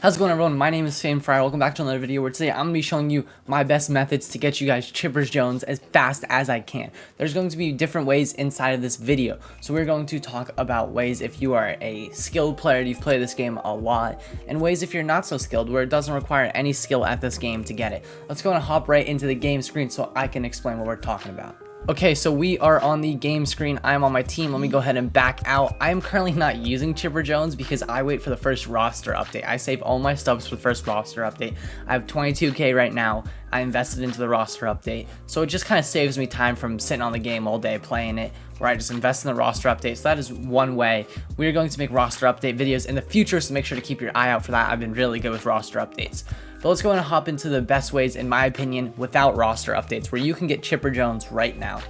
How's it going, everyone? My name is Sam Fryer. Welcome back to another video where today I'm going to be showing you my best methods to get you guys Chippers Jones as fast as I can. There's going to be different ways inside of this video. So we're going to talk about ways if you are a skilled player, you've played this game a lot, and ways if you're not so skilled where it doesn't require any skill at this game to get it. Let's go and hop right into the game screen so I can explain what we're talking about. Okay, so we are on the game screen. I'm on my team. Let me go ahead and back out. I am currently not using Chipper Jones because I wait for the first roster update. I save all my stubs for the first roster update. I have 22k right now. I invested into the roster update. So it just kind of saves me time from sitting on the game all day playing it, where I just invest in the roster update. So that is one way. We are going to make roster update videos in the future, so make sure to keep your eye out for that. I've been really good with roster updates. But let's go and hop into the best ways, in my opinion, without roster updates, where you can get Chipper Jones right now.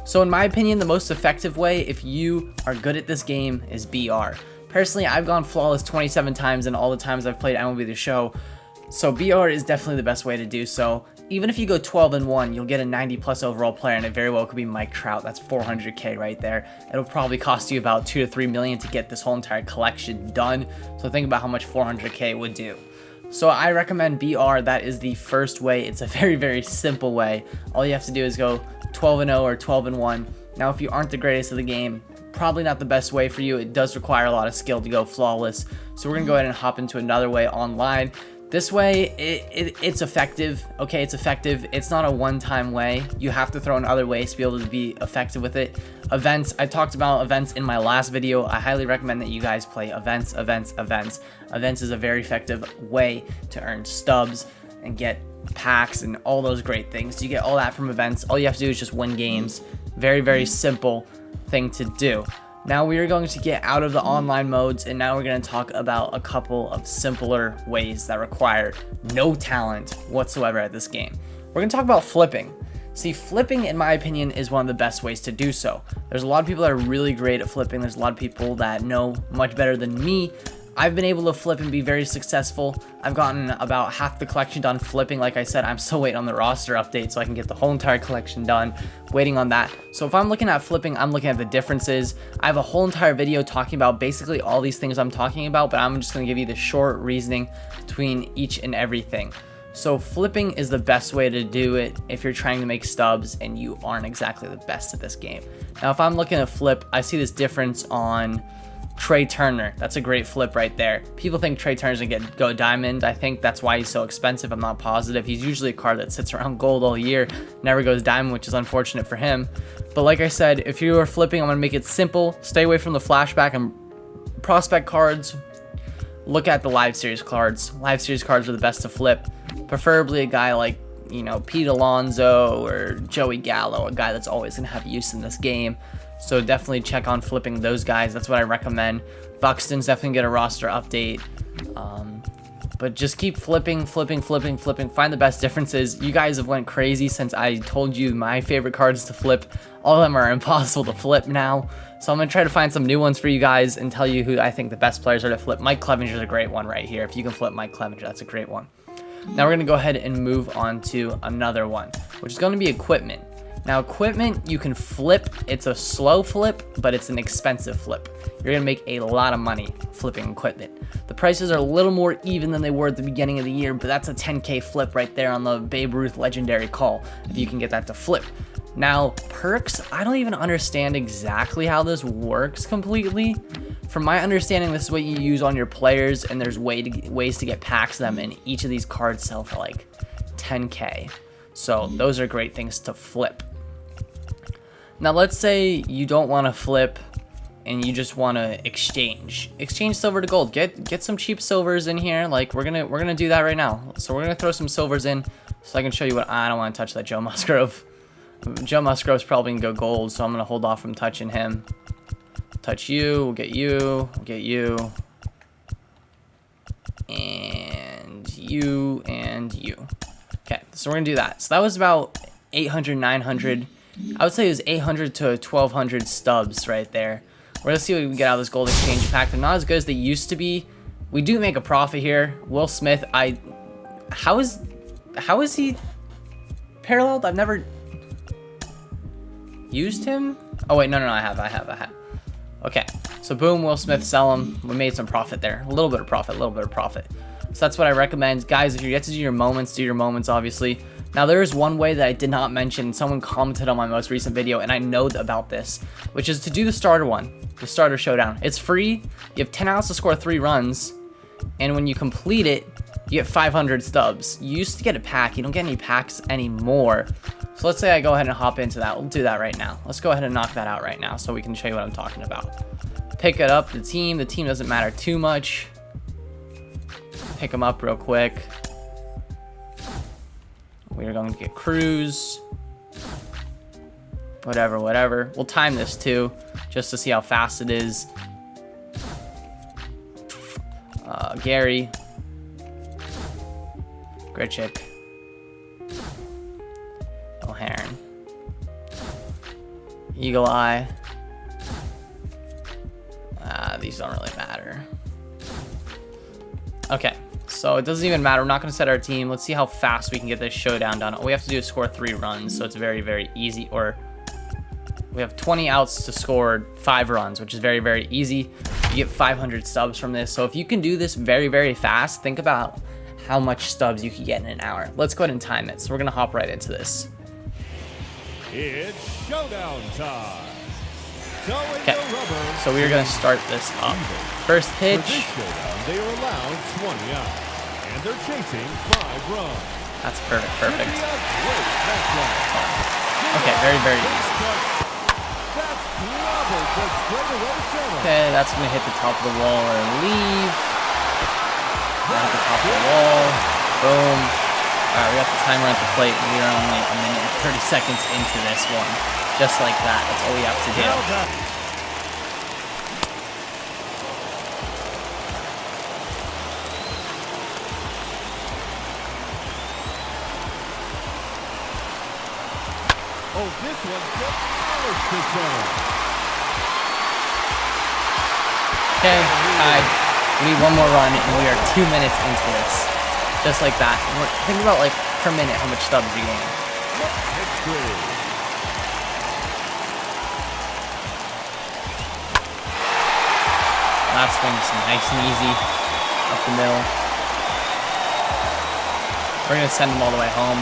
So in my opinion, the most effective way, if you are good at this game, is BR. Personally, I've gone flawless 27 times in all the times I've played MLB The Show. So BR is definitely the best way to do so. Even if you go 12-1, you'll get a 90+ overall player, and it very well could be Mike Trout. That's 400k right there. It'll probably cost you about 2 to 3 million to get this whole entire collection done. So think about how much 400k would do. So I recommend BR. That is the first way. It's a very, very simple way. All you have to do is go 12-0 or 12-1. Now, if you aren't the greatest of the game, probably not the best way for you. It does require a lot of skill to go flawless. So we're gonna go ahead and hop into another way online. This way, it's effective. Okay, it's effective. It's not a one-time way. You have to throw in other ways to be able to be effective with it. Events, I talked about events in my last video. I highly recommend that you guys play events. Events is a very effective way to earn stubs and get packs and all those great things. You get all that from events. All you have to do is just win games. Very, very simple thing to do. Now we are going to get out of the online modes, and now we're going to talk about a couple of simpler ways that require no talent whatsoever at this game. We're going to talk about flipping. See, flipping, in my opinion, is one of the best ways to do so. There's a lot of people that are really great at flipping. There's a lot of people that know much better than me. I've been able to flip and be very successful. I've gotten about half the collection done flipping. Like I said, I'm still waiting on the roster update so I can get the whole entire collection done, waiting on that. So if I'm looking at flipping, I'm looking at the differences. I have a whole entire video talking about basically all these things I'm talking about, but I'm just going to give you the short reasoning between each and everything. So flipping is the best way to do it if you're trying to make stubs and you aren't exactly the best at this game. Now, if I'm looking at flip, I see this difference on Trey Turner. That's a great flip right there. People think Trey Turner's gonna go diamond. I think that's why he's so expensive. I'm not positive. He's usually a card that sits around gold all year, never goes diamond, which is unfortunate for him. But like I said, if you are flipping, I'm gonna make it simple. Stay away from the flashback and prospect cards. Look at the live series cards. Live series cards are the best to flip. Preferably a guy like, you know, Pete Alonso or Joey Gallo, a guy that's always gonna have use in this game. So definitely check on flipping those guys. That's what I recommend. Buxton's definitely get a roster update. But just keep flipping. Find the best differences. You guys have went crazy since I told you my favorite cards to flip. All of them are impossible to flip now. So I'm going to try to find some new ones for you guys and tell you who I think the best players are to flip. Mike Clevenger's a great one right here. If you can flip Mike Clevenger, that's a great one. Now we're going to go ahead and move on to another one, which is going to be equipment. Now, equipment, you can flip. It's a slow flip, but it's an expensive flip. You're going to make a lot of money flipping equipment. The prices are a little more even than they were at the beginning of the year, but that's a 10k flip right there on the Babe Ruth legendary call, if you can get that to flip. Now, perks, I don't even understand exactly how this works completely. From my understanding, this is what you use on your players, and there's ways to get packs of them, and each of these cards sell for like 10k. So those are great things to flip. Now let's say you don't want to flip and you just want to exchange silver to gold. Get some cheap silvers in here. Like we're gonna do that right now. So we're gonna throw some silvers in so I can show you what. I don't want to touch that Joe Musgrove. Joe Musgrove's probably gonna go gold, so I'm gonna hold off from touching him. Touch you, we'll get you, we'll get you, and you, and you. Okay, so we're gonna do that. So that was about 800, 900. I would say it was 800 to 1200 stubs right there. We're gonna see what we can get out of this gold exchange pack. They're not as good as they used to be. We do make a profit here. Will Smith, how is he paralleled? I've never used him. Oh wait, no, I have. Okay, so boom, Will Smith, sell him. We made some profit there. A little bit of profit. So that's what I recommend. Guys, if you get to do your moments, obviously. Now, there is one way that I did not mention. Someone commented on my most recent video, and I know about this, which is to do the starter one, the starter showdown. It's free. You have 10 outs to score 3 runs, and when you complete it, you get 500 stubs. You used to get a pack. You don't get any packs anymore. So let's say I go ahead and hop into that. We'll do that right now. Let's go ahead and knock that out right now so we can show you what I'm talking about. Pick it up, the team. The team doesn't matter too much. Pick them up real quick. We're going to get cruise. Whatever. We'll time this too, just to see how fast it is. Gary. Grichik. O'Haron. Eagle Eye. These don't really matter. Okay. So it doesn't even matter. We're not going to set our team. Let's see how fast we can get this showdown done. All we have to do is score 3 runs, so it's very, very easy. Or we have 20 outs to score 5 runs, which is very, very easy. You get 500 stubs from this. So if you can do this very, very fast, think about how much stubs you can get in an hour. Let's go ahead and time it. So we're going to hop right into this. It's showdown time. Okay, so we are going to start this up. First pitch. For this showdown, they are allowed 20 outs, and they're chasing 5 runs. That's perfect. Okay, very, very easy. Okay, that's going to hit the top of the wall or leave. Hit the top of the wall. Boom. Alright, we got the timer at the plate. We are only a minute and 30 seconds into this one. Just like that. That's all we have to do. Oh, this one's demolished this zone. Okay, tied. We need one more run, and we are 2 minutes into this. Just like that. Think about, like, per minute how much stubs you gain. Last swing is nice and easy. Up the middle. We're going to send them all the way home.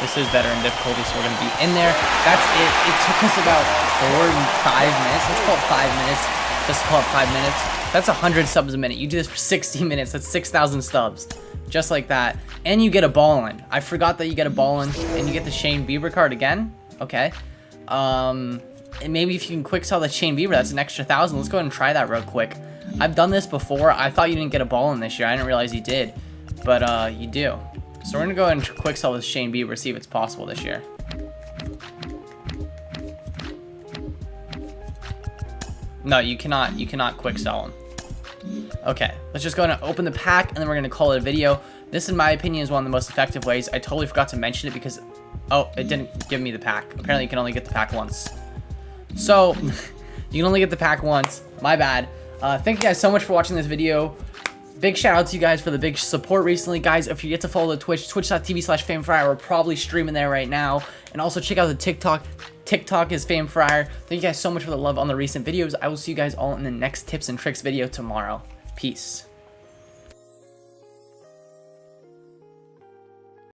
This is veteran difficulty, so we're going to be in there. That's it. It took us about 4 to 5 minutes. Let's call it 5 minutes. Just call it 5 minutes. That's 100 stubs a minute. You do this for 60 minutes. That's 6,000 stubs. Just like that. And you get a ball in. I forgot that you get a ball in. And you get the Shane Bieber card again. Okay. And maybe if you can quick sell the Shane Bieber, that's an extra 1,000. Let's go ahead and try that real quick. I've done this before. I thought you didn't get a ball in this year. I didn't realize you did. But you do. So we're going to go ahead and quick sell this Shane Bieber, see if it's possible this year. No, you cannot quick sell them. Okay, let's just go ahead and open the pack, and then we're going to call it a video. This, in my opinion, is one of the most effective ways. I totally forgot to mention it because, oh, it didn't give me the pack. Apparently, you can only get the pack once. So, you can only get the pack once. My bad. Thank you guys so much for watching this video. Big shout out to you guys for the big support recently. Guys, if you get to follow the Twitch, twitch.tv/FameFryer, we're probably streaming there right now. And also check out the TikTok. TikTok is FameFryer. Thank you guys so much for the love on the recent videos. I will see you guys all in the next tips and tricks video tomorrow. Peace.